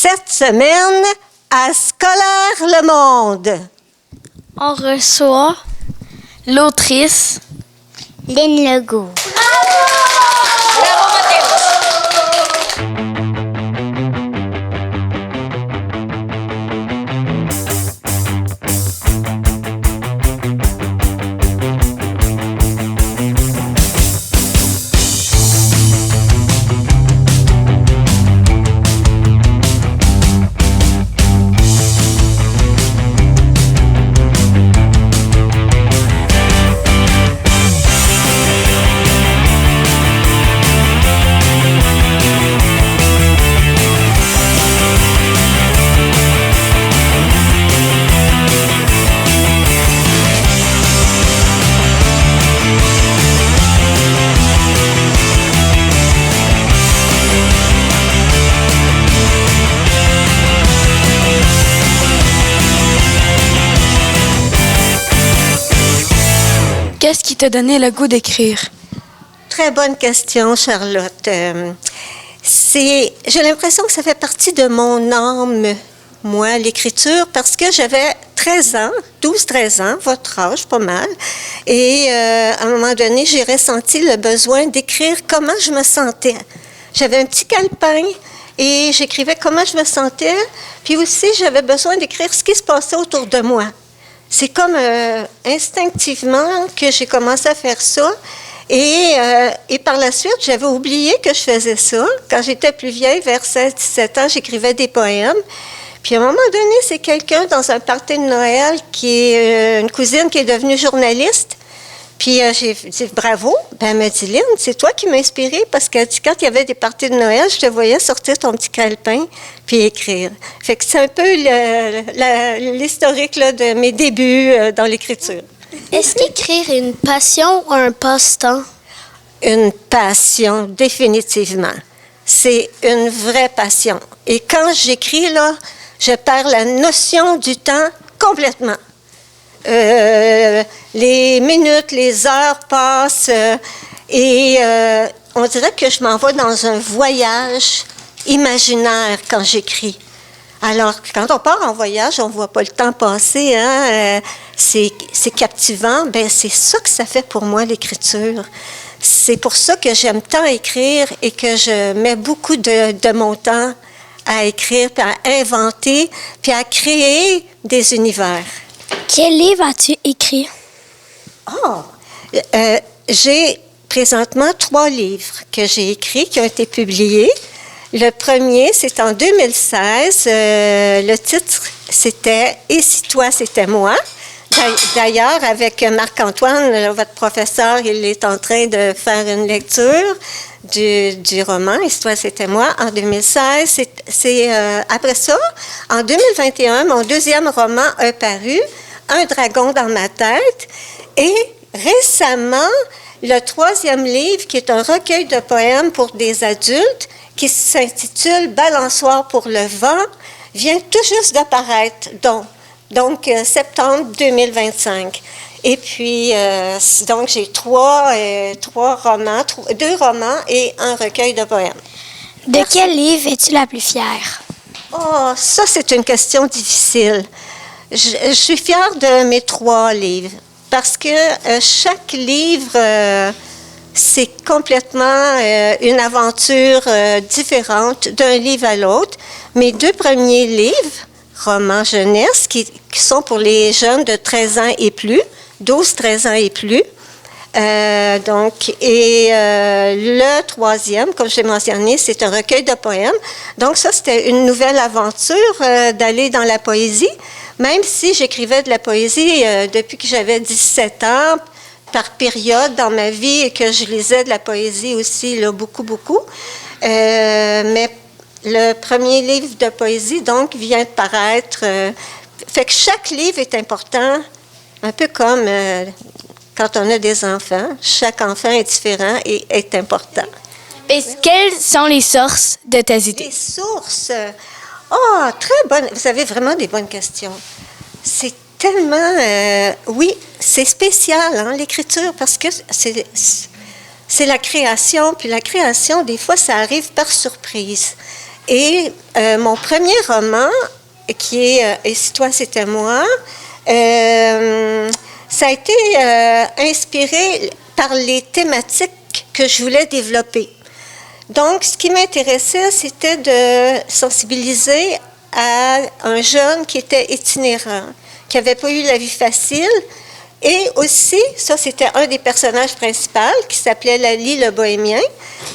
Cette semaine, à Scolaire Le Monde, on reçoit l'autrice Lynn Legault. Bravo, Mathéo! Qu'est-ce qui t'a donné le goût d'écrire? Très bonne question, Charlotte. J'ai l'impression que ça fait partie de mon âme, moi, l'écriture, parce que j'avais 13 ans, 12-13 ans, votre âge, pas mal. Et à un moment donné, j'ai ressenti le besoin d'écrire comment je me sentais. J'avais un petit calepin et j'écrivais comment je me sentais. Puis aussi, j'avais besoin d'écrire ce qui se passait autour de moi. C'est comme instinctivement que j'ai commencé à faire ça. Et par la suite, j'avais oublié que je faisais ça. Quand j'étais plus vieille, vers 16-17 ans, j'écrivais des poèmes. Puis à un moment donné, c'est quelqu'un dans un party de Noël qui est une cousine qui est devenue journaliste. Puis j'ai dit bravo. Ben, elle m'a dit, Lynn, c'est toi qui m'as inspirée parce que quand il y avait des parties de Noël, je te voyais sortir ton petit calepin puis écrire. Fait que c'est un peu l'historique là, de mes débuts dans l'écriture. Est-ce qu'écrire est une passion ou un passe-temps? Une passion, définitivement. C'est une vraie passion. Et quand j'écris, là, je perds la notion du temps complètement. Les minutes, les heures passent et on dirait que je m'en vais dans un voyage imaginaire quand j'écris. Alors, quand on part en voyage, on ne voit pas le temps passer, hein? C'est captivant. Ben, c'est ça que ça fait pour moi, l'écriture. C'est pour ça que j'aime tant écrire et que je mets beaucoup de mon temps à écrire, puis à inventer, puis à créer des univers. Quel livre as-tu écrit? J'ai présentement 3 livres que j'ai écrits, qui ont été publiés. Le premier, c'est en 2016. Le titre, c'était « Et si toi, c'était moi ». D'ailleurs, avec Marc-Antoine, votre professeur, il est en train de faire une lecture du roman « Et si toi, c'était moi » en 2016. Après ça, en 2021, mon deuxième roman a paru, « Un dragon dans ma tête ». Et récemment, le 3e livre, qui est un recueil de poèmes pour des adultes, qui s'intitule « Balançoire pour le vent », vient tout juste d'apparaître, donc septembre 2025. Et puis, donc j'ai 2 romans et un recueil de poèmes. De quel livre es-tu la plus fière? Oh, ça, c'est une question difficile. Je suis fière de mes 3 livres parce que chaque livre, c'est complètement une aventure différente d'un livre à l'autre. Mes 2 premiers livres, romans jeunesse, qui sont pour les jeunes de 13 ans et plus, 12-13 ans et plus. Le 3e, comme je l'ai mentionné, c'est un recueil de poèmes. Donc ça, c'était une nouvelle aventure d'aller dans la poésie, même si j'écrivais de la poésie depuis que j'avais 17 ans, par période dans ma vie, et que je lisais de la poésie aussi, là, beaucoup. Mais le premier livre de poésie, donc, vient de paraître. Fait que chaque livre est important, un peu comme quand on a des enfants. Chaque enfant est différent et est important. Et quelles sont les sources de tes idées? Les sources? Oh, très bonnes. Vous avez vraiment des bonnes questions. C'est tellement... oui, c'est spécial, hein, l'écriture, parce que c'est la création. Puis la création, des fois, ça arrive par surprise. Et mon premier roman, qui est Et si toi c'était moi, ça a été inspiré par les thématiques que je voulais développer. Donc, ce qui m'intéressait, c'était de sensibiliser à un jeune qui était itinérant, qui n'avait pas eu la vie facile. Et aussi, ça, c'était un des personnages principaux qui s'appelait Lali le Bohémien.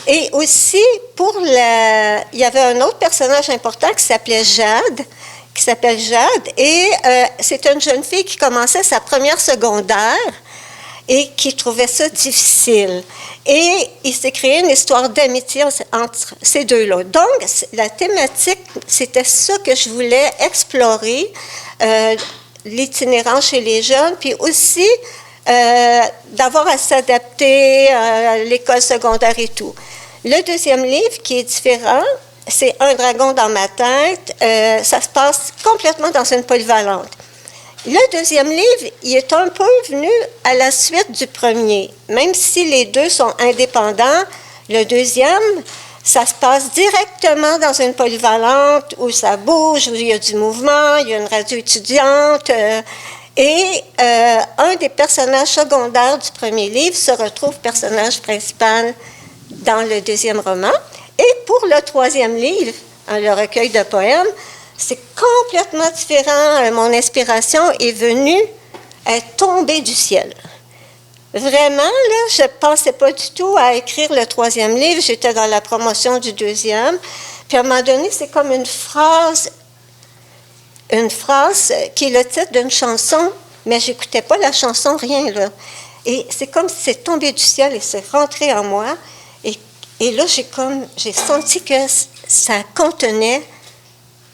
Et aussi, il y avait un autre personnage important qui s'appelle Jade. Et c'est une jeune fille qui commençait sa première secondaire et qui trouvait ça difficile. Et il s'est créé une histoire d'amitié entre ces deux-là. Donc, la thématique, c'était ça que je voulais explorer, l'itinérance chez les jeunes, puis aussi d'avoir à s'adapter à l'école secondaire et tout. Le deuxième livre, qui est différent, c'est Un dragon dans ma tête. Ça se passe complètement dans une polyvalente. Le deuxième livre, il est un peu venu à la suite du premier. Même si les deux sont indépendants, le deuxième, ça se passe directement dans une polyvalente où ça bouge, où il y a du mouvement, il y a une radio étudiante. Et un des personnages secondaires du premier livre se retrouve personnage principal dans le deuxième roman. Et pour le troisième livre, le recueil de poèmes, c'est complètement différent. Mon inspiration est venue tomber du ciel. Vraiment, là, je ne pensais pas du tout à écrire le troisième livre. J'étais dans la promotion du deuxième. Puis à un moment donné, c'est comme une phrase qui est le titre d'une chanson, mais je n'écoutais pas la chanson, rien, là. Et c'est comme si c'est tombé du ciel et c'est rentré en moi. Et là, j'ai senti que ça contenait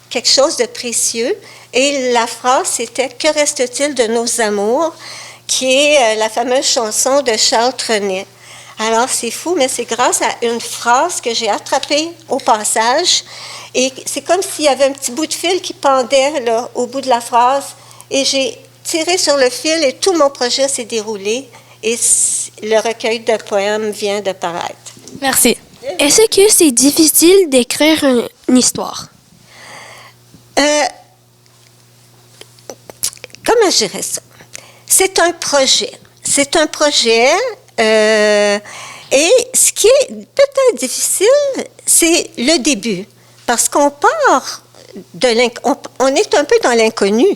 quelque chose de précieux. Et la phrase, c'était « Que reste-t-il de nos amours ?» qui est la fameuse chanson de Charles Trenet. Alors, c'est fou, mais c'est grâce à une phrase que j'ai attrapée au passage. Et c'est comme s'il y avait un petit bout de fil qui pendait là, au bout de la phrase. Et j'ai tiré sur le fil et tout mon projet s'est déroulé. Et le recueil de poèmes vient de paraître. Merci. Est-ce que c'est difficile d'écrire une histoire? Comment je dirais ça? C'est un projet. C'est un projet. Et ce qui est peut-être difficile, c'est le début. Parce qu'on part on est un peu dans l'inconnu.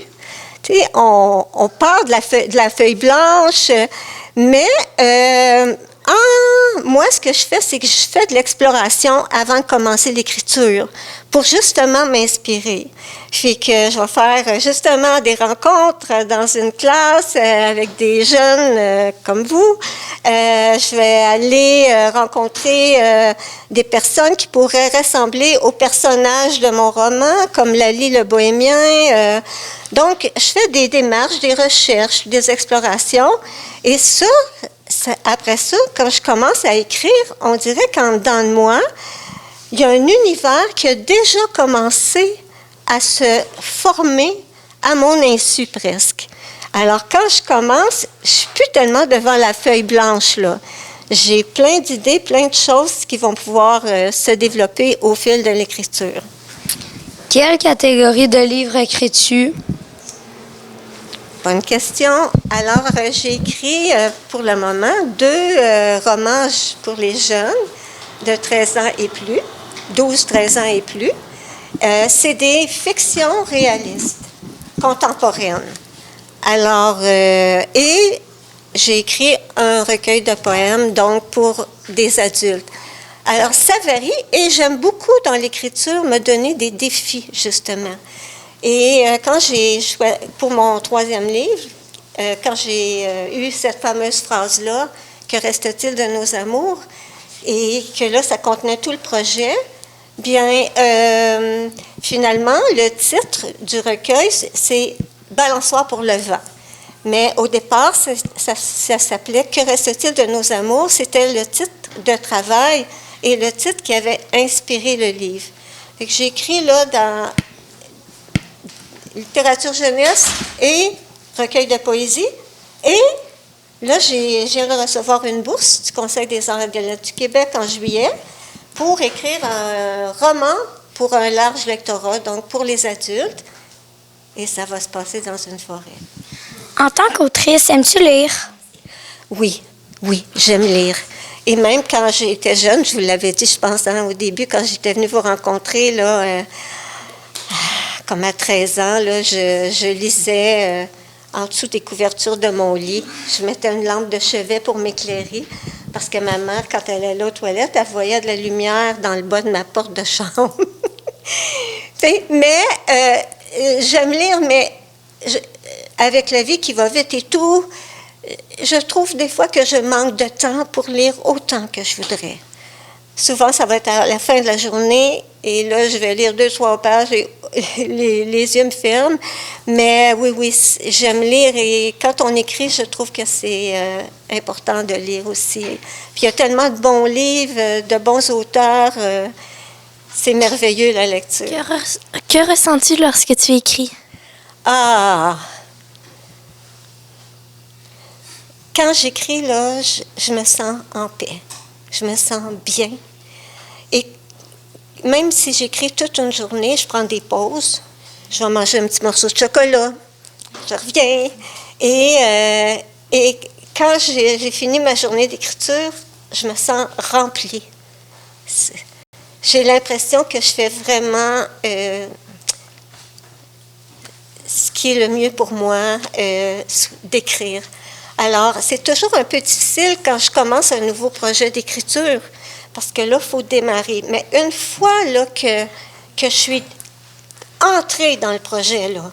Tu sais, on part de la feuille blanche, mais moi, ce que je fais, c'est que je fais de l'exploration avant de commencer l'écriture pour justement m'inspirer. Fait que je vais faire justement des rencontres dans une classe avec des jeunes comme vous. Je vais aller rencontrer des personnes qui pourraient ressembler aux personnages de mon roman, comme Lali le Bohémien. Donc, je fais des démarches, des recherches, des explorations. Et ça, après ça, quand je commence à écrire, on dirait qu'en dedans de moi, il y a un univers qui a déjà commencé à se former à mon insu presque. Alors, quand je commence, je ne suis plus tellement devant la feuille blanche, là. J'ai plein d'idées, plein de choses qui vont pouvoir se développer au fil de l'écriture. Quelle catégorie de livres écris-tu? Bonne question. Alors, j'ai écrit pour le moment 2 romans pour les jeunes de 13 ans et plus, 12-13 ans et plus. C'est des fictions réalistes, contemporaines. Alors, et j'ai écrit un recueil de poèmes, donc pour des adultes. Alors, ça varie et j'aime beaucoup dans l'écriture me donner des défis, justement. Et pour mon 3e livre, quand j'ai eu cette fameuse phrase-là, « Que reste-t-il de nos amours ?» et que là, ça contenait tout le projet, bien, finalement, le titre du recueil, c'est « Balançoire pour le vent ». Mais au départ, ça s'appelait « Que reste-t-il de nos amours ?» C'était le titre de travail et le titre qui avait inspiré le livre. Fait que j'ai écrit là dans littérature jeunesse et recueil de poésie. Et là, je viens de recevoir une bourse du Conseil des arts et des lettres du Québec en juillet pour écrire un roman pour un large lectorat, donc pour les adultes. Et ça va se passer dans une forêt. En tant qu'autrice, aimes-tu lire? Oui, j'aime lire. Et même quand j'étais jeune, je vous l'avais dit, je pense, au début, quand j'étais venue vous rencontrer, là, comme à 13 ans, là, je lisais en dessous des couvertures de mon lit. Je mettais une lampe de chevet pour m'éclairer, parce que ma mère, quand elle allait aux toilettes, elle voyait de la lumière dans le bas de ma porte de chambre. Mais j'aime lire, mais avec la vie qui va vite et tout, je trouve des fois que je manque de temps pour lire autant que je voudrais. Souvent, ça va être à la fin de la journée, et là, je vais lire 2-3 pages et les yeux me ferment. Mais oui, j'aime lire, et quand on écrit, je trouve que c'est important de lire aussi. Puis il y a tellement de bons livres, de bons auteurs, c'est merveilleux la lecture. Que ressens-tu lorsque tu écris? Quand j'écris, là, je me sens en paix. Je me sens bien. Et même si j'écris toute une journée, je prends des pauses. Je vais manger un petit morceau de chocolat. Je reviens. Et quand j'ai fini ma journée d'écriture, je me sens remplie. J'ai l'impression que je fais vraiment ce qui est le mieux pour moi, d'écrire. Alors, c'est toujours un peu difficile quand je commence un nouveau projet d'écriture, parce que là, il faut démarrer. Mais une fois là, que je suis entrée dans le projet, là,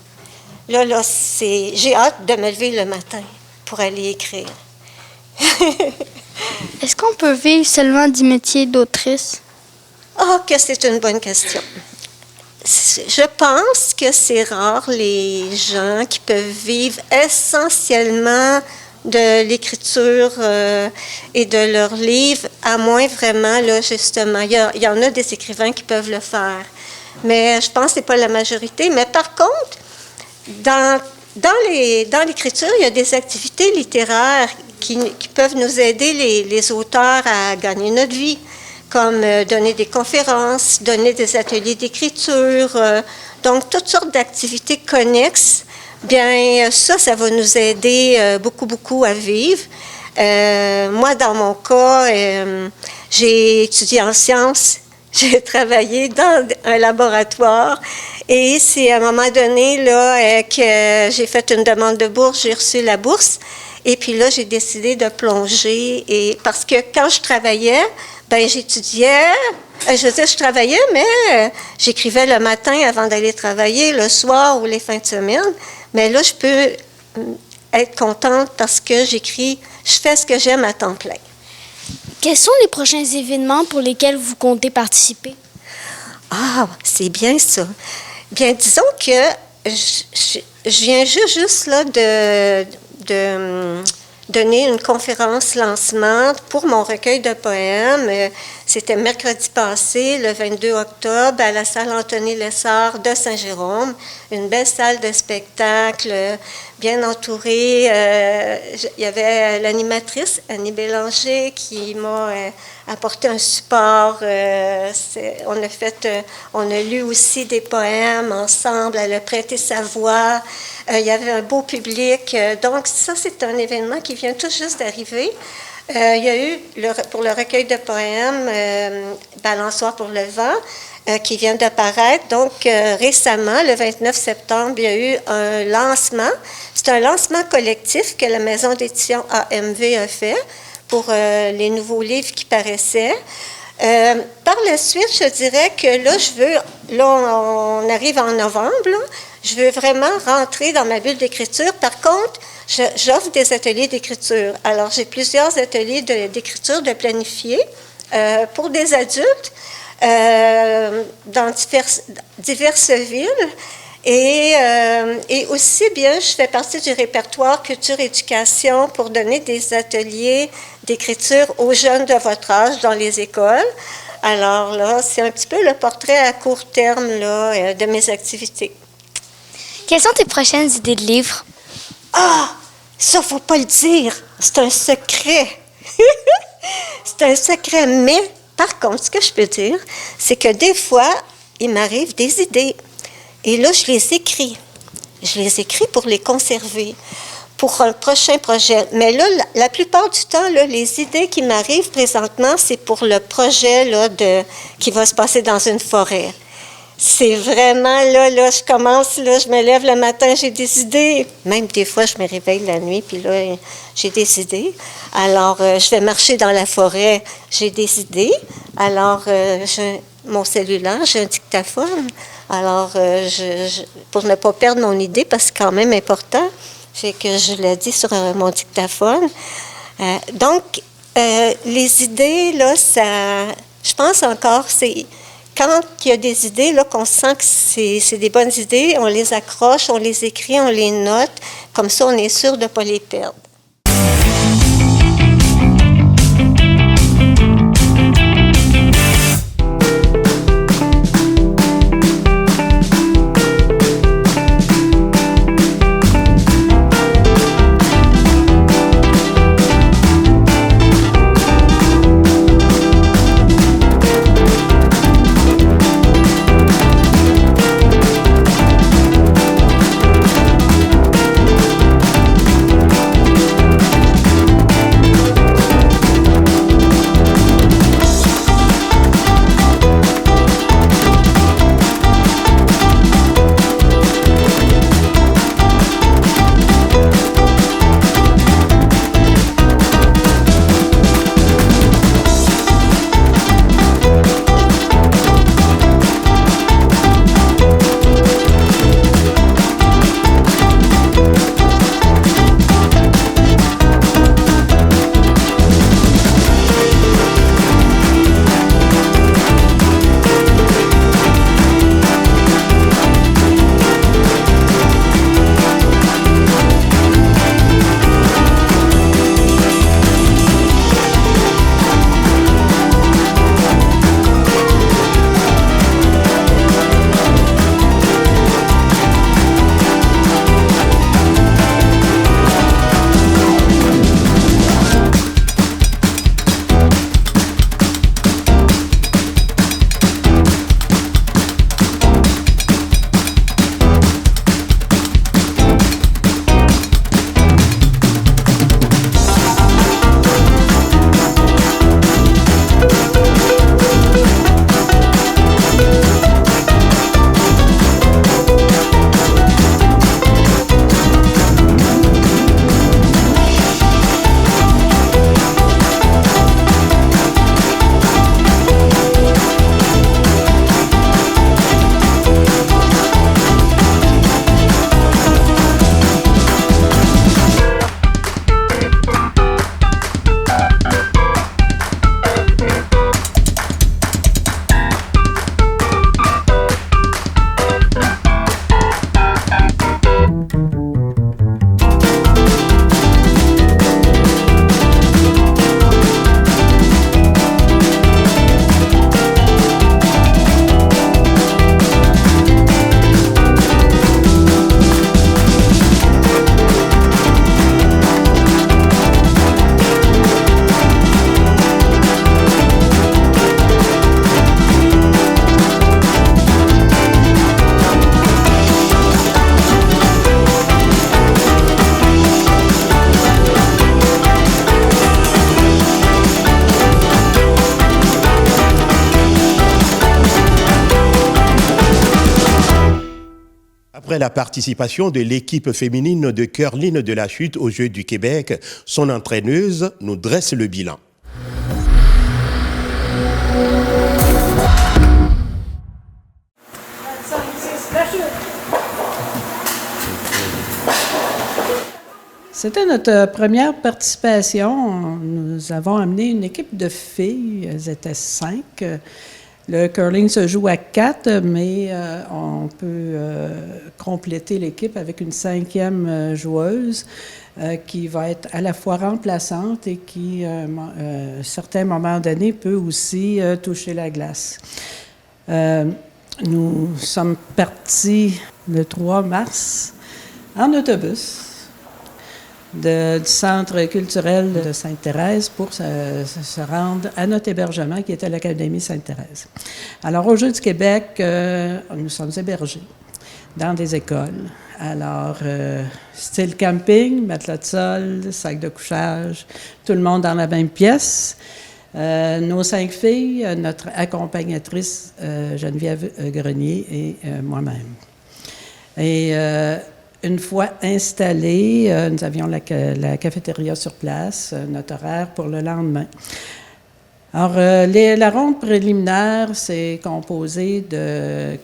j'ai hâte de me lever le matin pour aller écrire. Est-ce qu'on peut vivre seulement du métier d'autrice? Que c'est une bonne question. Je pense que c'est rare les gens qui peuvent vivre essentiellement de l'écriture et de leurs livres, à moins vraiment, là, justement, il y en a des écrivains qui peuvent le faire. Mais je pense que ce n'est pas la majorité. Mais par contre, dans l'écriture, il y a des activités littéraires qui peuvent nous aider, les auteurs, à gagner notre vie, comme donner des conférences, donner des ateliers d'écriture, donc toutes sortes d'activités connexes. Bien, ça va nous aider beaucoup à vivre. Moi, dans mon cas, j'ai étudié en sciences, j'ai travaillé dans un laboratoire, et c'est à un moment donné là, que j'ai fait une demande de bourse, j'ai reçu la bourse, et puis là, j'ai décidé de plonger, et parce que quand je travaillais, ben j'étudiais, je travaillais, mais j'écrivais le matin avant d'aller travailler, le soir ou les fins de semaine. Mais là, je peux être contente parce que je fais ce que j'aime à temps plein. Quels sont les prochains événements pour lesquels vous comptez participer? C'est bien ça. Bien, disons que je viens juste là de donner une conférence lancement pour mon recueil de poèmes. C'était mercredi passé, le 22 octobre, à la salle Anthony Lessard de Saint-Jérôme. Une belle salle de spectacle, bien entourée. Il y avait l'animatrice, Annie Bélanger, qui m'a apporté un support. On a lu aussi des poèmes ensemble. Elle a prêté sa voix. Il y avait un beau public. Donc, ça, c'est un événement qui vient tout juste d'arriver. Il y a eu, pour le recueil de poèmes, Balançoire pour le vent, qui vient d'apparaître. Donc, récemment, le 29 septembre, il y a eu un lancement. C'est un lancement collectif que la maison d'édition AMV a fait pour les nouveaux livres qui paraissaient. Par la suite, je dirais que là, on arrive en novembre, là, je veux vraiment rentrer dans ma bulle d'écriture. Par contre, j'offre des ateliers d'écriture. Alors, j'ai plusieurs ateliers d'écriture de planifier pour des adultes dans diverses villes. Et aussi, bien, je fais partie du répertoire Culture-Éducation pour donner des ateliers d'écriture aux jeunes de votre âge dans les écoles. Alors là, c'est un petit peu le portrait à court terme là, de mes activités. Quelles sont tes prochaines idées de livres? Ça, faut pas le dire. C'est un secret. C'est un secret. Mais, par contre, ce que je peux dire, c'est que des fois, il m'arrive des idées. Et là, je les écris. Je les écris pour les conserver, pour un prochain projet. Mais là, la plupart du temps, là, les idées qui m'arrivent présentement, c'est pour le projet là, qui va se passer dans une forêt. C'est vraiment, là, je commence, là, je me lève le matin, j'ai des idées. Même des fois, je me réveille la nuit, puis là, j'ai des idées. Alors, je vais marcher dans la forêt, j'ai des idées. Alors, mon cellulaire, j'ai un dictaphone. Alors, pour ne pas perdre mon idée, parce que c'est quand même important, c'est que je l'ai dit sur mon dictaphone. Donc, les idées, là, ça, je pense encore, c'est quand il y a des idées, là, qu'on sent que c'est des bonnes idées, on les accroche, on les écrit, on les note. Comme ça, on est sûr de ne pas les perdre. Après la participation de l'équipe féminine de curling de la chute aux Jeux du Québec, son entraîneuse nous dresse le bilan. C'était notre première participation. Nous avons amené une équipe de filles. Elles étaient 5. Le curling se joue à 4, mais on peut compléter l'équipe avec une 5e joueuse qui va être à la fois remplaçante et qui, à certains moments donnés, peut aussi toucher la glace. Nous sommes partis le 3 mars en autobus. du Centre culturel de Sainte-Thérèse pour se rendre à notre hébergement qui était l'Académie Sainte-Thérèse. Alors, aux Jeux du Québec, nous sommes hébergés dans des écoles. Alors, style camping, matelas de sol, sac de couchage, tout le monde dans la même pièce. Nos 5 filles, notre accompagnatrice Geneviève Grenier et moi-même. Et une fois installés, nous avions la cafétéria sur place, notre horaire pour le lendemain. Alors, la ronde préliminaire, c'est composé de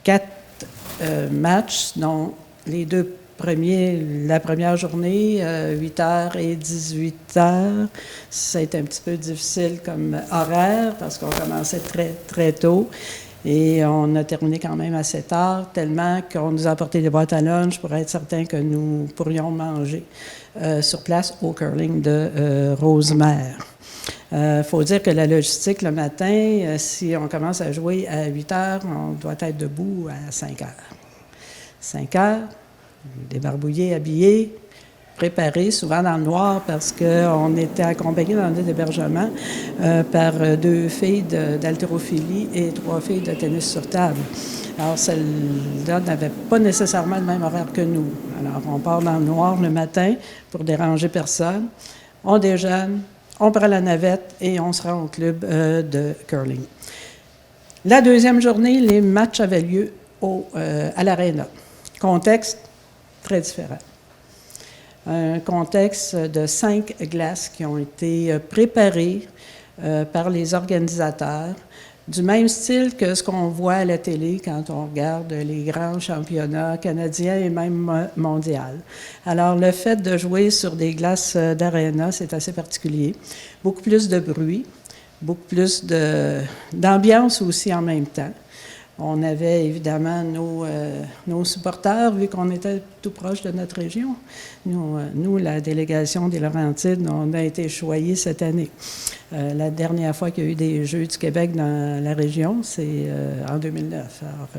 4 matchs, dont les 2 premiers, la première journée, 8h et 18h. Ça a été un petit peu difficile comme horaire parce qu'on commençait très, très tôt. Et on a terminé quand même à 7h, tellement qu'on nous a apporté des boîtes à lunch pour être certain que nous pourrions manger sur place au curling de Rosemère. Faut dire que la logistique, le matin, si on commence à jouer à 8h, on doit être debout à 5h. 5h, débarbouillé, habillé, préparé, souvent dans le noir parce qu'on était accompagnés dans notre hébergement par 2 filles d'haltérophilie et 3 filles de tennis sur table. Alors, celles-là n'avaient pas nécessairement le même horaire que nous. Alors, on part dans le noir le matin pour déranger personne. On déjeune, on prend la navette et on se rend au club de curling. La deuxième journée, les matchs avaient lieu à l'Arena. Contexte très différent. Un contexte de 5 glaces qui ont été préparées par les organisateurs, du même style que ce qu'on voit à la télé quand on regarde les grands championnats canadiens et même mondiaux. Alors, le fait de jouer sur des glaces d'Arena, c'est assez particulier. Beaucoup plus de bruit, beaucoup plus d'ambiance aussi en même temps. On avait évidemment nos supporters, vu qu'on était tout proche de notre région. Nous, la délégation des Laurentides, on a été choyés cette année. La dernière fois qu'il y a eu des Jeux du Québec dans la région, c'est en 2009. Alors,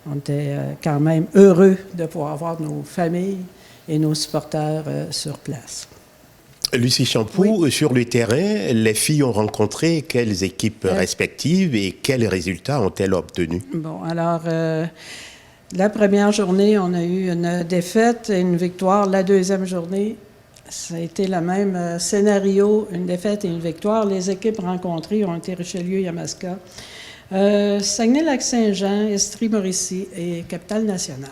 on était quand même heureux de pouvoir avoir nos familles et nos supporters sur place. Lucie Champoux, oui. Sur le terrain, les filles ont rencontré quelles équipes respectives et quels résultats ont-elles obtenus? Bon, alors, la première journée, on a eu une défaite et une victoire. La deuxième journée, ça a été le même scénario, une défaite et une victoire. Les équipes rencontrées ont été Richelieu-Yamaska, Saguenay-Lac-Saint-Jean, Estrie-Mauricie et Capitale-Nationale.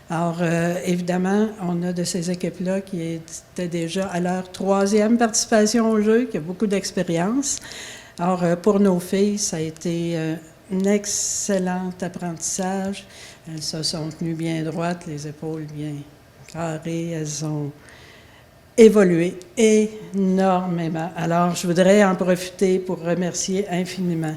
Alors, évidemment, on a de ces équipes-là qui étaient déjà à leur 3e participation au jeu, qui a beaucoup d'expérience. Alors, pour nos filles, ça a été un excellent apprentissage. Elles se sont tenues bien droites, les épaules bien carrées. Elles ont évolué énormément. Alors, je voudrais en profiter pour remercier infiniment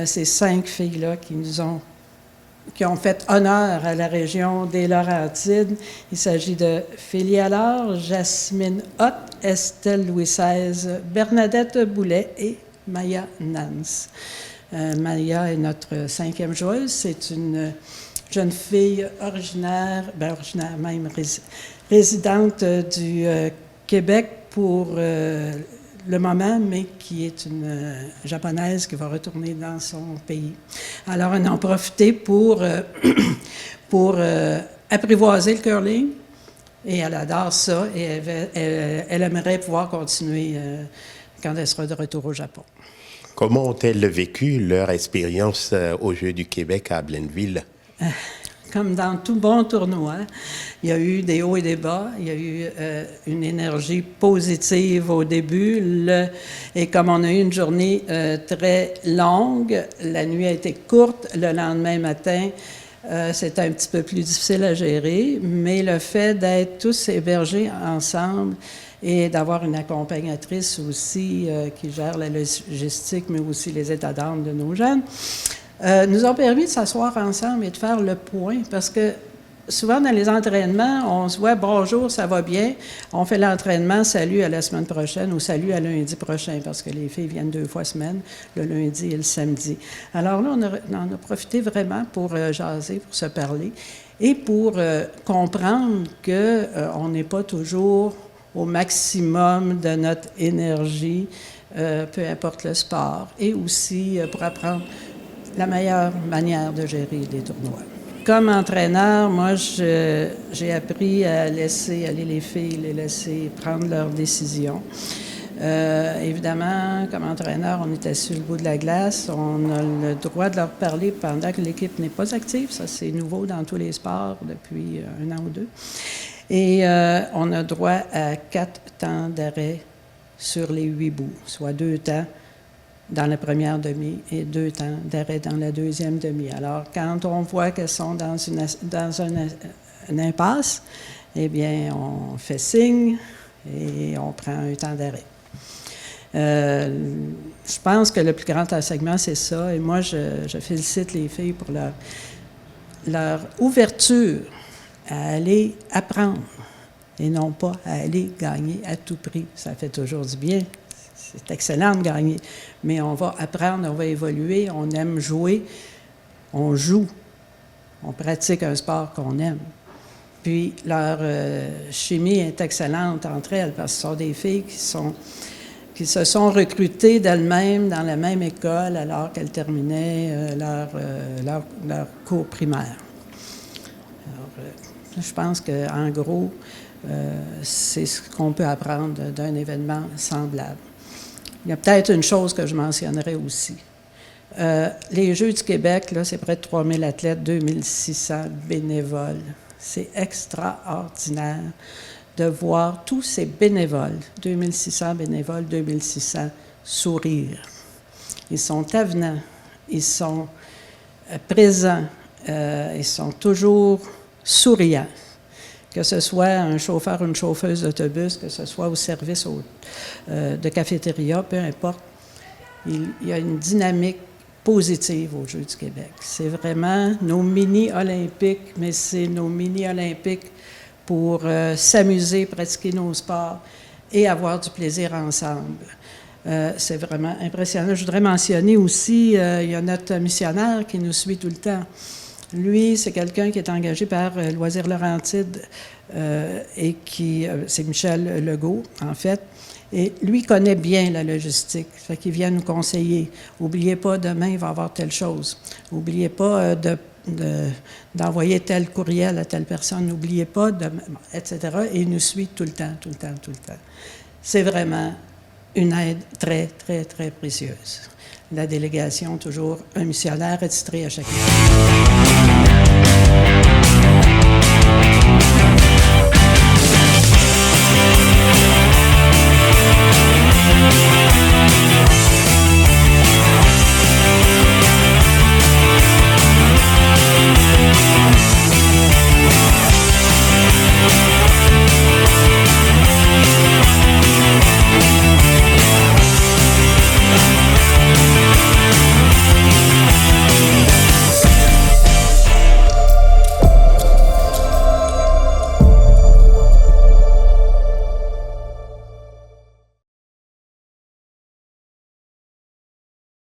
ces 5 filles-là qui ont fait honneur à la région des Laurentides. Il s'agit de Félie Allard, Jasmine Hott, Estelle Louis XVI, Bernadette Boulet et Maya Nance. Maya est notre 5e joueuse. C'est une jeune fille originaire même résidente du Québec pour le moment, mais qui est une japonaise qui va retourner dans son pays. Alors, on en a profité pour apprivoiser le curling, et elle adore ça, et elle aimerait pouvoir continuer quand elle sera de retour au Japon. Comment ont-elles vécu leur expérience aux Jeux du Québec à Blainville? Comme dans tout bon tournoi, il y a eu des hauts et des bas. Il y a eu une énergie positive au début. Et comme on a eu une journée très longue, la nuit a été courte. Le lendemain matin, c'était un petit peu plus difficile à gérer. Mais le fait d'être tous hébergés ensemble et d'avoir une accompagnatrice aussi qui gère la logistique, mais aussi les états d'âme de nos jeunes, nous ont permis de s'asseoir ensemble et de faire le point, parce que souvent dans les entraînements, on se voit bonjour, ça va bien. On fait l'entraînement, salut à la semaine prochaine ou salut à lundi prochain parce que les filles viennent 2 fois semaine, le lundi et le samedi. Alors là, on en a profité vraiment pour jaser, pour se parler et pour comprendre qu'on n'est pas toujours au maximum de notre énergie, peu importe le sport, et aussi pour apprendre la meilleure manière de gérer les tournois. Comme entraîneur, moi, j'ai appris à laisser aller les filles, les laisser prendre leurs décisions. Évidemment, comme entraîneur, on est assis sur le bout de la glace. On a le droit de leur parler pendant que l'équipe n'est pas active. Ça, c'est nouveau dans tous les sports depuis 1 an ou 2. Et on a droit à 4 temps d'arrêt sur les 8 bouts, soit 2 temps dans la première demi et 2 temps d'arrêt dans la deuxième demi. Alors, quand on voit qu'elles sont dans une impasse, eh bien, on fait signe et on prend un temps d'arrêt. Je pense que le plus grand enseignement, c'est ça. Et moi, je félicite les filles pour leur ouverture à aller apprendre et non pas à aller gagner à tout prix. Ça fait toujours du bien. C'est excellent de gagner, mais on va apprendre, on va évoluer, on aime jouer, on joue, on pratique un sport qu'on aime. Puis leur chimie est excellente entre elles parce que ce sont des filles qui se sont recrutées d'elles-mêmes dans la même école alors qu'elles terminaient leur cours primaire. Alors, je pense qu'en gros, c'est ce qu'on peut apprendre d'un événement semblable. Il y a peut-être une chose que je mentionnerai aussi. Les Jeux du Québec, là, c'est près de 3000 athlètes, 2600 bénévoles. C'est extraordinaire de voir tous ces bénévoles, 2600 bénévoles, 2600 sourire. Ils sont avenants, ils sont présents, ils sont toujours souriants. Que ce soit un chauffeur ou une chauffeuse d'autobus, que ce soit au service de cafétéria, peu importe, il y a une dynamique positive aux Jeux du Québec. C'est vraiment nos mini-olympiques, mais c'est nos mini-olympiques pour s'amuser, pratiquer nos sports et avoir du plaisir ensemble. C'est vraiment impressionnant. Je voudrais mentionner aussi, il y a notre missionnaire qui nous suit tout le temps. Lui, c'est quelqu'un qui est engagé par Loisirs Laurentides et c'est Michel Legault, en fait. Et lui connaît bien la logistique, fait qu'il vient nous conseiller. N'oubliez pas, demain, il va y avoir telle chose. N'oubliez pas d'envoyer tel courriel à telle personne. N'oubliez pas, etc. Et il nous suit tout le temps, tout le temps, tout le temps. C'est vraiment une aide très, très, très précieuse. La délégation, toujours un missionnaire attitré à chaque équipe.